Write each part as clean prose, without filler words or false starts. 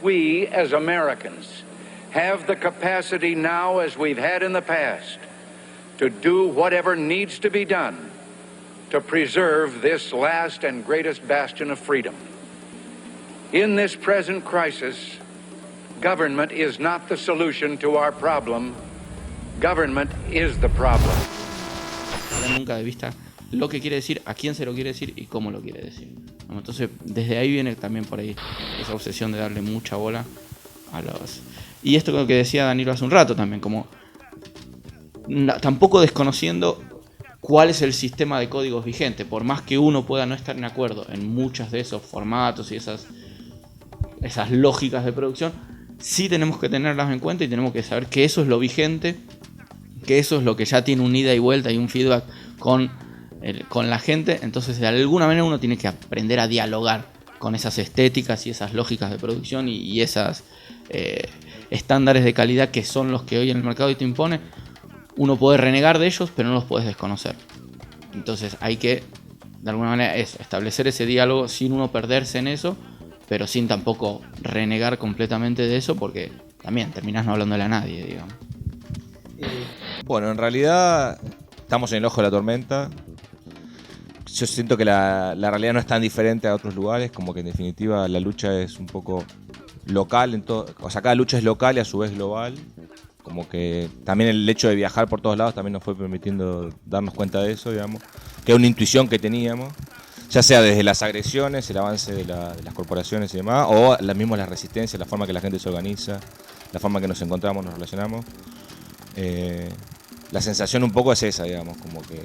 We, as Americans, have the capacity now, as we've had in the past, to do whatever needs to be done to preserve this last and greatest bastion of freedom. In this present crisis, government is not the solution to our problem. Government is the problem. Nunca de vista lo que quiere decir, a quién se lo quiere decir y cómo lo quiere decir. Entonces, desde ahí viene también por ahí esa obsesión de darle mucha bola a los... Y esto que decía Danilo hace un rato también, como tampoco desconociendo cuál es el sistema de códigos vigente, por más que uno pueda no estar en acuerdo en muchos de esos formatos y esas lógicas de producción, sí tenemos que tenerlas en cuenta y tenemos que saber que eso es lo vigente, que eso es lo que ya tiene un ida y vuelta y un feedback con la gente. Entonces de alguna manera uno tiene que aprender a dialogar con esas estéticas y esas lógicas de producción y esas estándares de calidad que son los que hoy en el mercado te impone. Uno puede renegar de ellos, pero no los puedes desconocer. Entonces hay que, de alguna manera, establecer ese diálogo sin uno perderse en eso, pero sin tampoco renegar completamente de eso, porque también terminás no hablándole a nadie, digamos. Bueno, en realidad estamos en el ojo de la tormenta. Yo siento que la realidad no es tan diferente a otros lugares, como que en definitiva la lucha es un poco local, o sea, cada lucha es local y a su vez global. Como que también el hecho de viajar por todos lados también nos fue permitiendo darnos cuenta de eso, digamos, que es una intuición que teníamos, ya sea desde las agresiones, el avance de las corporaciones y demás, o las resistencias, la forma que la gente se organiza, la forma que nos encontramos, nos relacionamos. La sensación un poco es esa, digamos, como que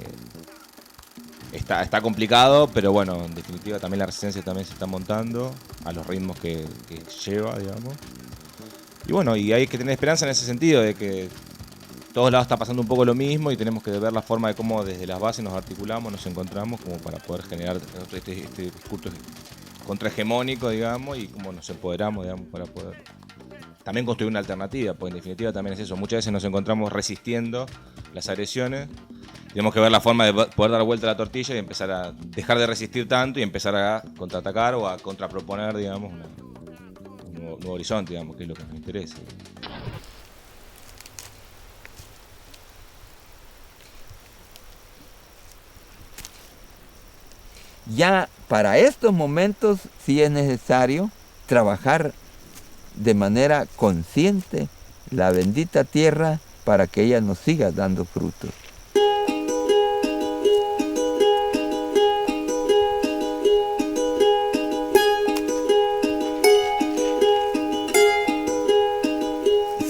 está complicado, pero bueno, en definitiva también la resistencia también se está montando a los ritmos que lleva, digamos. Y bueno, y hay que tener esperanza en ese sentido, de que todos lados está pasando un poco lo mismo y tenemos que ver la forma de cómo desde las bases nos articulamos, nos encontramos como para poder generar este discurso contrahegemónico, digamos, y cómo nos empoderamos, digamos, para poder también construir una alternativa, porque en definitiva también es eso. Muchas veces nos encontramos resistiendo las agresiones. Tenemos que ver la forma de poder dar vuelta a la tortilla y empezar a dejar de resistir tanto y empezar a contraatacar o a contraproponer, digamos, un nuevo horizonte, digamos, que es lo que nos interesa. Ya para estos momentos sí es necesario trabajar de manera consciente la bendita tierra para que ella nos siga dando frutos.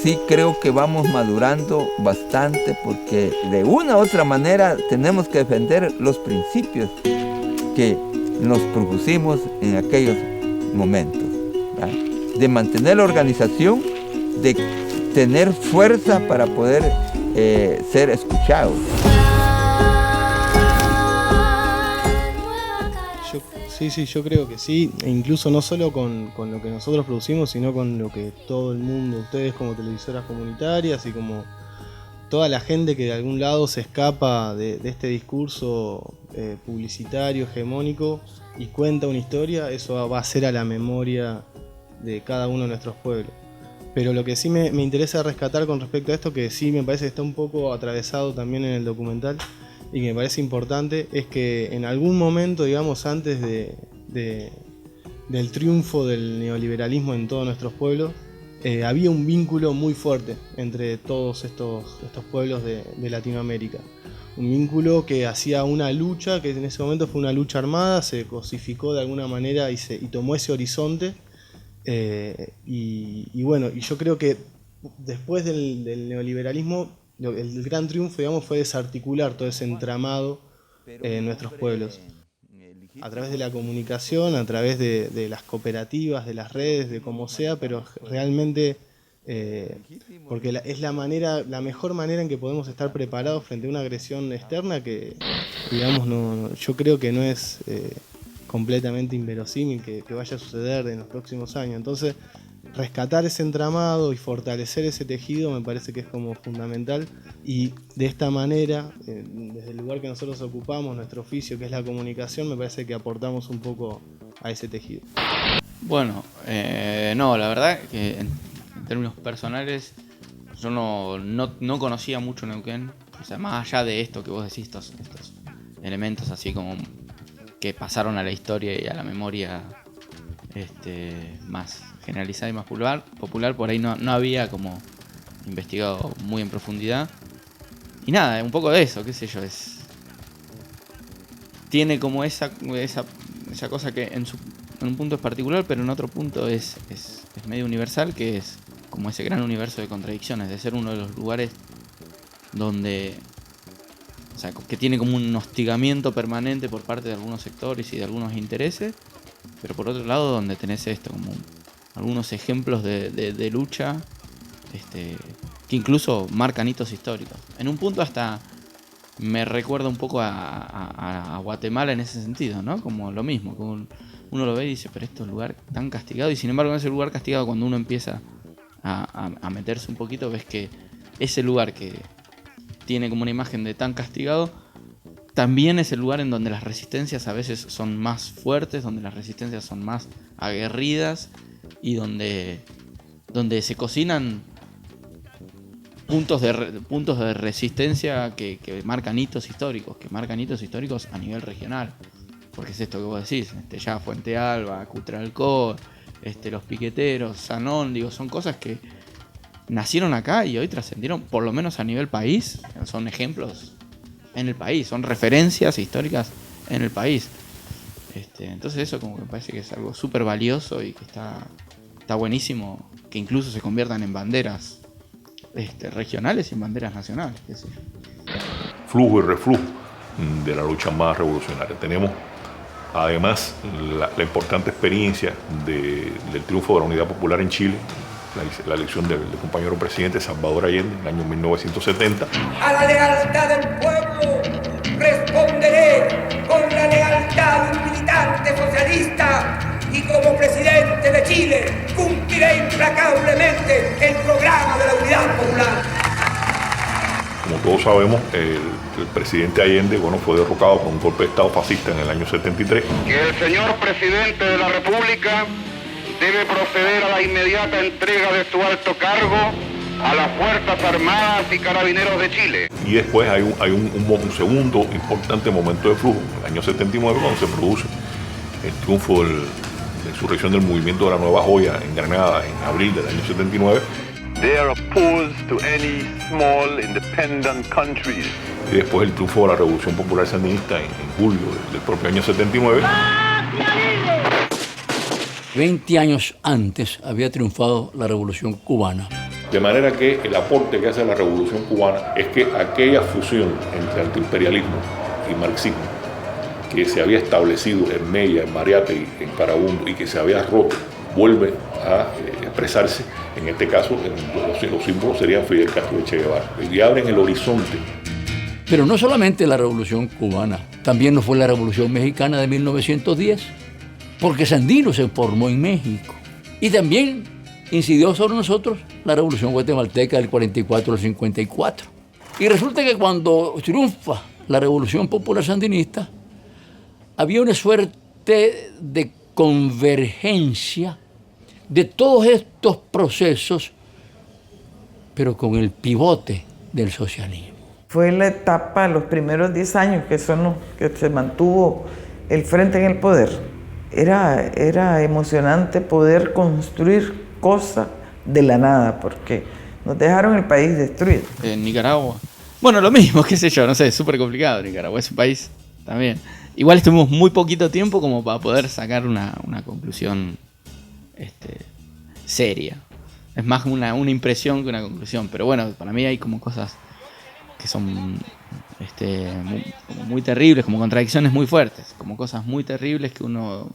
Sí creo que vamos madurando bastante porque de una u otra manera tenemos que defender los principios que nos propusimos en aquellos momentos, ¿verdad? De mantener la organización, de tener fuerza para poder ser escuchados. Yo creo que sí, e incluso no solo con lo que nosotros producimos, sino con lo que todo el mundo, ustedes como televisoras comunitarias y como toda la gente que de algún lado se escapa de este discurso publicitario, hegemónico y cuenta una historia, eso va a ser a la memoria de cada uno de nuestros pueblos. Pero lo que sí me interesa rescatar con respecto a esto, que sí me parece que está un poco atravesado también en el documental y que me parece importante, es que en algún momento, digamos, antes del triunfo del neoliberalismo en todos nuestros pueblos, había un vínculo muy fuerte entre todos estos pueblos de Latinoamérica. Un vínculo que hacía una lucha, que en ese momento fue una lucha armada, se cosificó de alguna manera y tomó ese horizonte. Y bueno, y yo creo que después del neoliberalismo, el gran triunfo, digamos, fue desarticular todo ese entramado en nuestros pueblos. A través de la comunicación, a través de las cooperativas, de las redes, de como sea, pero realmente porque es la mejor manera en que podemos estar preparados frente a una agresión externa que, digamos, yo creo que no es completamente inverosímil que vaya a suceder en los próximos años. Entonces, rescatar ese entramado y fortalecer ese tejido me parece que es como fundamental, y de esta manera, desde el lugar que nosotros ocupamos, nuestro oficio que es la comunicación, me parece que aportamos un poco a ese tejido. Bueno, No, la verdad que en términos personales yo no conocía mucho Neuquén. O sea, más allá de esto que vos decís, estos elementos así como que pasaron a la historia y a la memoria más generalizada y más popular, por ahí no había como investigado muy en profundidad. Y nada, un poco de eso, qué sé yo, tiene como esa cosa que en un punto es particular, pero en otro punto es medio universal, que es como ese gran universo de contradicciones, de ser uno de los lugares donde, o sea, que tiene como un hostigamiento permanente por parte de algunos sectores y de algunos intereses, pero por otro lado donde tenés esto, como algunos ejemplos de lucha que incluso marcan hitos históricos. En un punto hasta me recuerda un poco a Guatemala en ese sentido, ¿no? Como lo mismo, como uno lo ve y dice, pero esto es un lugar tan castigado, y sin embargo en ese lugar castigado, cuando uno empieza a meterse un poquito, ves que ese lugar que tiene como una imagen de tan castigado, también es el lugar en donde las resistencias a veces son más fuertes, donde las resistencias son más aguerridas y donde se cocinan puntos de resistencia que marcan hitos históricos, a nivel regional. Porque es esto que vos decís, ya Fuente Alba, Cutralcó, los piqueteros, Sanón, son cosas que nacieron acá y hoy trascendieron, por lo menos a nivel país, son ejemplos en el país, son referencias históricas en el país. Entonces eso como que me parece que es algo súper valioso y que está buenísimo, que incluso se conviertan en banderas regionales y en banderas nacionales. ¿Qué sé yo? Flujo y reflujo de la lucha más revolucionaria. Tenemos además la importante experiencia del triunfo de la Unidad Popular en Chile, la elección del compañero presidente Salvador Allende en el año 1970. A la lealtad del pueblo responderé con la lealtad de un militante socialista, y como presidente de Chile cumpliré implacablemente el programa de la Unidad Popular. Como todos sabemos, el presidente Allende fue derrocado por un golpe de Estado fascista en el año 73. Que el señor presidente de la República debe proceder a la inmediata entrega de su alto cargo a las Fuerzas Armadas y Carabineros de Chile. Y después hay un segundo importante momento de flujo, en el año 79, cuando se produce el triunfo de la insurrección del movimiento de la Nueva Joya en Granada en abril del año 79. They are opposed to any small independent countries. Y después el triunfo de la Revolución Popular Sandinista en julio del propio año 79. 20 años antes había triunfado la Revolución Cubana. De manera que el aporte que hace la Revolución Cubana es que aquella fusión entre antiimperialismo y marxismo que se había establecido en Mella, en Mariátegui, en Carabobo y que se había roto, vuelve a expresarse. En este caso, los símbolos serían Fidel Castro y Che Guevara, y abren el horizonte. Pero no solamente la Revolución Cubana, también no fue la Revolución Mexicana de 1910, porque Sandino se formó en México. Y también incidió sobre nosotros la Revolución Guatemalteca del 44 al 54. Y resulta que cuando triunfa la Revolución Popular Sandinista, había una suerte de convergencia de todos estos procesos, pero con el pivote del socialismo. Fue la etapa, los primeros 10 años, que son los que se mantuvo el frente en el poder. Era emocionante poder construir cosas de la nada, porque nos dejaron el país destruido. En Nicaragua, bueno, lo mismo, qué sé yo, no sé, es súper complicado Nicaragua, es un país también. Igual estuvimos muy poquito tiempo como para poder sacar una conclusión seria. Es más una impresión que una conclusión, pero bueno, para mí hay como cosas que son muy terribles, como contradicciones muy fuertes, como cosas muy terribles que uno,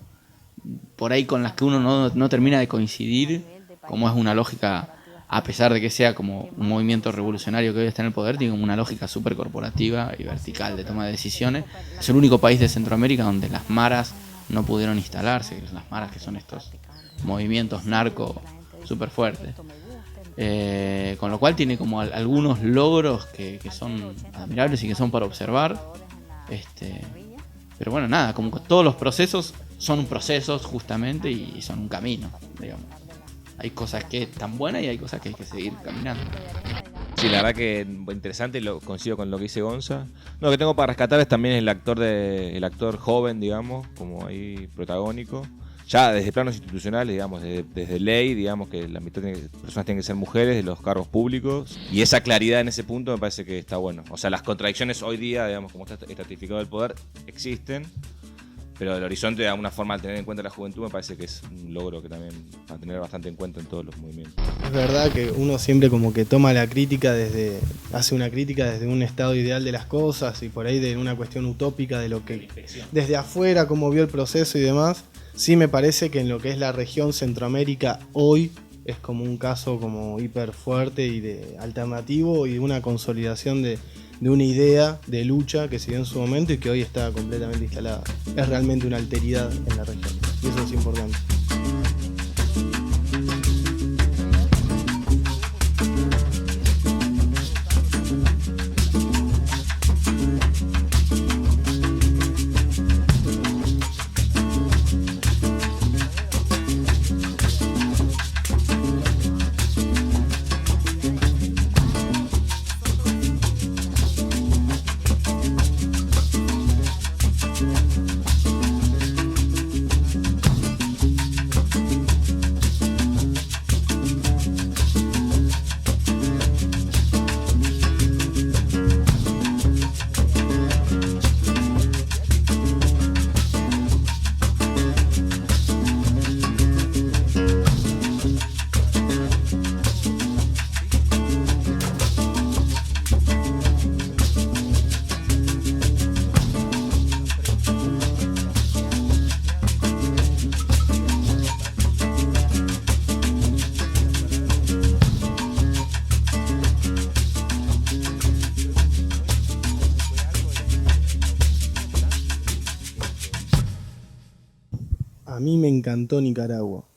por ahí con las que uno no termina de coincidir, como es una lógica, a pesar de que sea como un movimiento revolucionario que hoy está en el poder, tiene como una lógica súper corporativa y vertical de toma de decisiones. Es el único país de Centroamérica donde las maras no pudieron instalarse, las maras que son estos movimientos narco súper fuertes. Con lo cual tiene como algunos logros que son admirables y que son para observar. Pero bueno, nada, como todos los procesos son procesos justamente y son un camino, digamos. Hay cosas que están buenas y hay cosas que hay que seguir caminando. Sí, la verdad que interesante, lo coincido con lo que dice Gonza. Lo que tengo para rescatar es también el actor joven, digamos, como ahí protagónico. Ya desde planos institucionales, digamos, desde ley, digamos que la mitad de personas tienen que ser mujeres de los cargos públicos. Y esa claridad en ese punto me parece que está bueno. O sea, las contradicciones hoy día, digamos, como está estratificado el poder, existen. Pero el horizonte, de alguna forma, al tener en cuenta la juventud, me parece que es un logro que también va a tener bastante en cuenta en todos los movimientos. Es verdad que uno siempre como que toma la crítica hace una crítica desde un estado ideal de las cosas y por ahí de una cuestión utópica de lo que desde afuera, cómo vio el proceso y demás. Sí me parece que en lo que es la región Centroamérica hoy es como un caso como hiper fuerte y de alternativo y de una consolidación de una idea de lucha que se dio en su momento y que hoy está completamente instalada. Es realmente una alteridad en la región y eso es importante. A mí me encantó Nicaragua.